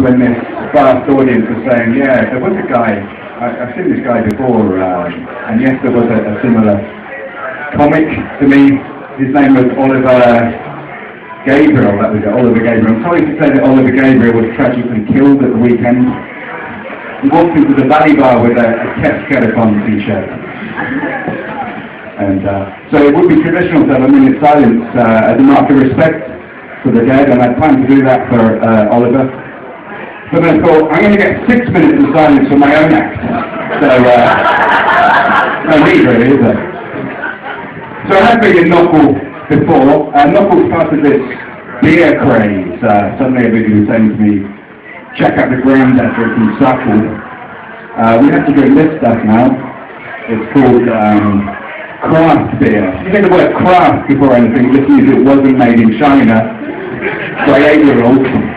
people in this vast audience are saying, yeah, there was a guy, I've seen this guy before, and yes, there was a similar comic to me. His name was Oliver Gabriel, that was it, Oliver Gabriel. I'm sorry to say that Oliver Gabriel was tragically killed at the weekend. He walked into the Valley Bar with a Ket Skeleton t-shirt. And so it would be traditional to have a minute's silence as a mark of respect for the dead, and I plan to do that for Oliver. But then I thought, I'm going to get 6 minutes of silence for my own act. So, no need really, is there? So I have been in Knockall before. Knockall started this beer craze. Suddenly everybody was saying to me, check out the Grandad from Suckle. We have to drink this stuff now. It's called craft beer. You say the word craft before anything, just means it wasn't made in China by 8-year-olds.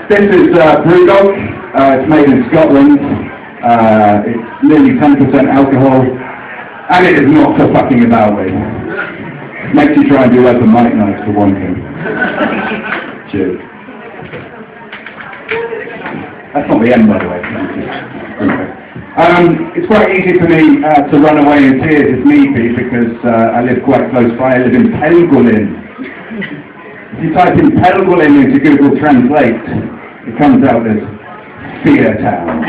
This is Brewdog. It's made in Scotland. It's nearly 10% alcohol. And it is not for fucking about with. Makes you try and do open mic nights for one thing. Cheers. That's not the end, by the way. It's quite easy for me to run away in tears if need be, because I live quite close by. I live in Pelgwllyn. If you type in Pelgwllyn into Google Translate, it comes out as Fear Town.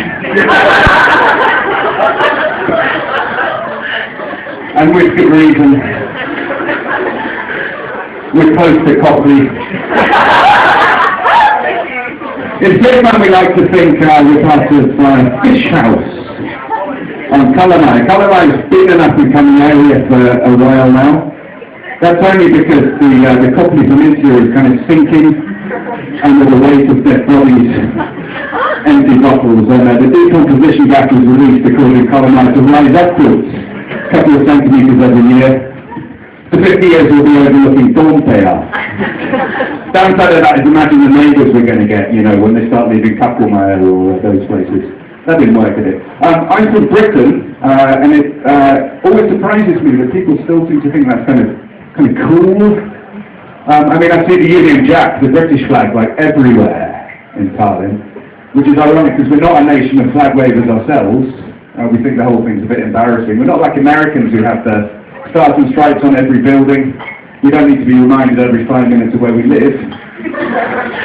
And with good reason. We're close to Copley. In Vietnam we like to think we're part of Fish House on Cullenai. Cullenai has been enough to come in the area for a while now. That's only because the Copley Peninsula is kind of sinking under the weight of dead bodies, empty bottles, and the decomposition gas is released according to Cullenai to rise upwards a couple of centimetres every year. For 50 years we'll be overlooking Dorntail. Downside of that is imagine the neighbours we're going to get, you know, when they start leaving Capelmire or those places. That didn't work, did it? I'm from Britain, and it always surprises me that people still seem to think that's kind of cool. I mean, I see the Union Jack, the British flag, like everywhere in Tallinn, which is ironic because we're not a nation of flag wavers ourselves. We think the whole thing's a bit embarrassing. We're not like Americans who have the stars and stripes on every building. We don't need to be reminded every 5 minutes of where we live.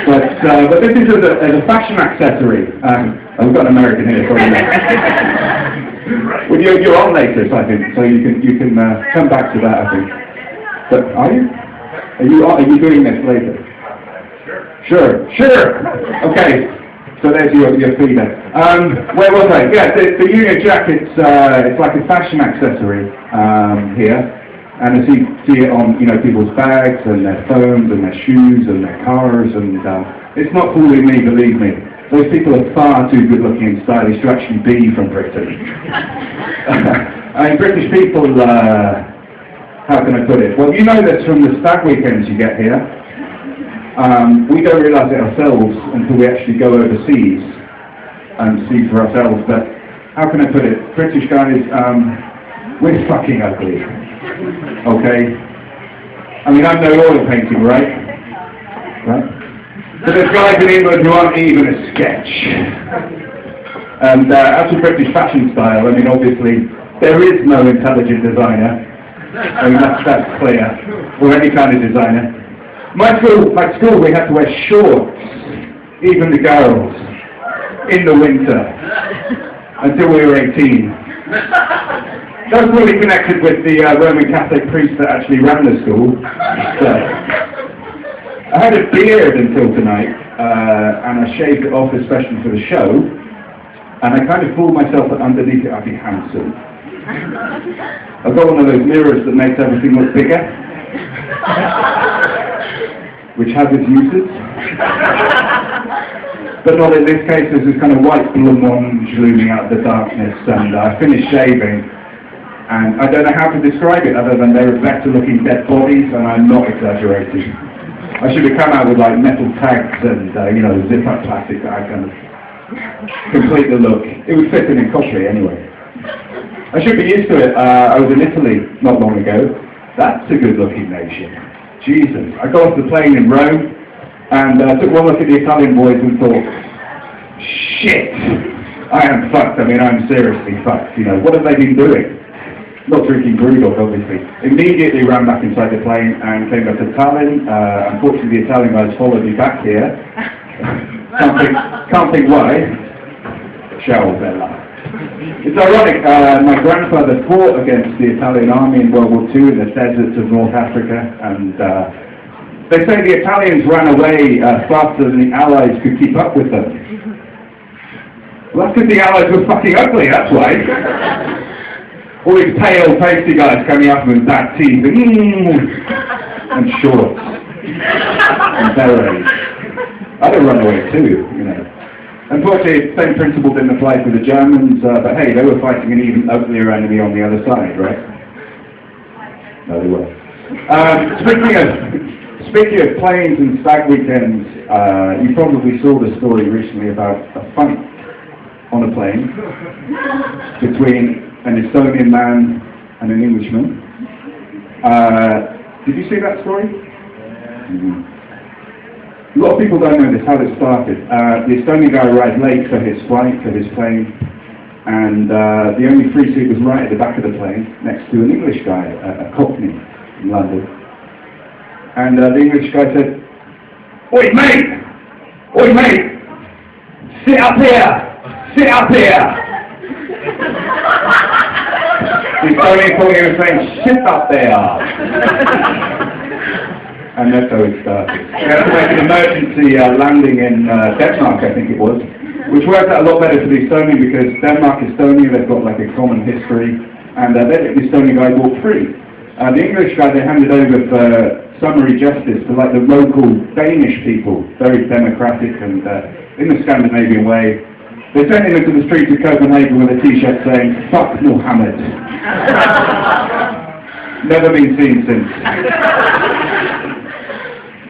But this is as a fashion accessory. We've got an American here, sorry. Well, you're on later, I think, so you can come back to that, I think. But are you? Are you doing this later? Sure. Okay. So there's your feeder. Where was I? Yeah, the Union Jack, it's like a fashion accessory here. And I see it on, you know, people's bags and their phones and their shoes and their cars, and it's not fooling me, believe me. Those people are far too good looking and stylish to actually be from Britain. I mean, British people, how can I put it? Well, you know this from the stag weekends you get here. We don't realise it ourselves until we actually go overseas and see for ourselves, but how can I put it? British guys, we're fucking ugly. Okay? I mean, I'm no oil painting, right? But there's guys in England who aren't even a sketch. And as for British fashion style, I mean, obviously, there is no intelligent designer. I mean, that's clear. Or any kind of designer. My school, we had to wear shorts, even the girls, in the winter, until we were 18. That's really connected with the Roman Catholic priest that actually ran the school. So, I had a beard until tonight, and I shaved it off especially for the show, and I kind of fooled myself that underneath it I'd be handsome. I've got one of those mirrors that makes everything look bigger, which has its uses. But not in this case. There's this kind of white blancmange looming out of the darkness, and I finished shaving. And I don't know how to describe it other than there are better looking dead bodies, and I'm not exaggerating. I should have come out with like metal tags and you know, zip up plastic that I kind of complete the look. It would fit in Copley anyway. I should be used to it. I was in Italy not long ago. That's a good looking nation. Jesus. I got off the plane in Rome, and took one look at the Italian boys and thought, shit, I am fucked. I mean, I'm seriously fucked. You know, what have they been doing? Not drinking Brewdog, obviously. Immediately ran back inside the plane and came back to Tallinn. Unfortunately, the Italian guys followed me back here. Can't think why. Ciao, Bella. It's ironic, my grandfather fought against the Italian army in World War II in the deserts of North Africa, and they say the Italians ran away faster than the Allies could keep up with them. Well, that's because the Allies were fucking ugly, that's why. All these pale, pasty guys coming up with bad teeth and shorts and berets. I'd have run away too, you know. Unfortunately, the same principle didn't apply to the Germans, but hey, they were fighting an even uglier enemy on the other side, right? No, they were. Speaking of planes and stag weekends, you probably saw the story recently about a fight on a plane between an Estonian man and an Englishman. Did you see that story? Mm-hmm. A lot of people don't know this, how it started. The Estonian guy arrived late for his flight, for his plane, and the only free seat was right at the back of the plane, next to an English guy, a Cockney in London. And the English guy said, "Oi mate! Oi mate! Sit up here! Sit up here!" The Estonian thought he was saying, "Sit up there!" And that's how it started. We had to make an emergency landing in Denmark, I think it was, which worked out a lot better for the Estonian because Denmark, Estonia, they've got like a common history, and they let the Estonian guy walk free. The English guy they handed over for summary justice to like the local Danish people, very democratic and in the Scandinavian way. They sent him into the streets of Copenhagen with a t-shirt saying, "Fuck Muhammad." Never been seen since.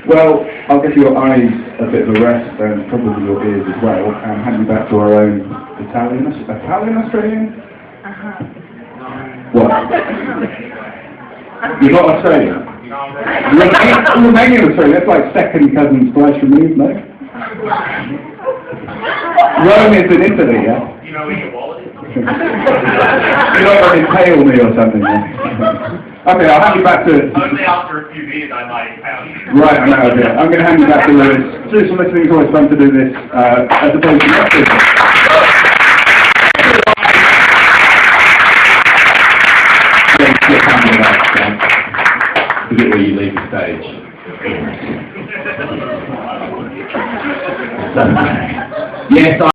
Well, I'll give your eyes a bit of a rest and probably your ears as well, and hand you back to our own Italian Australian? What? You're not Australian? Romanian Australian, that's like second cousin slice removed, no? Rome is in Italy, yeah? You know where your wallet is? You're not going to impale me or something, yeah? Okay, I'll hand you back to... Only after a few beers I might have. Right, I know, okay. I'm going to hand you back to Lewis. Cheers for listening, it's always fun to do this, as opposed to not doing it. Is it where you leave the stage? Yes,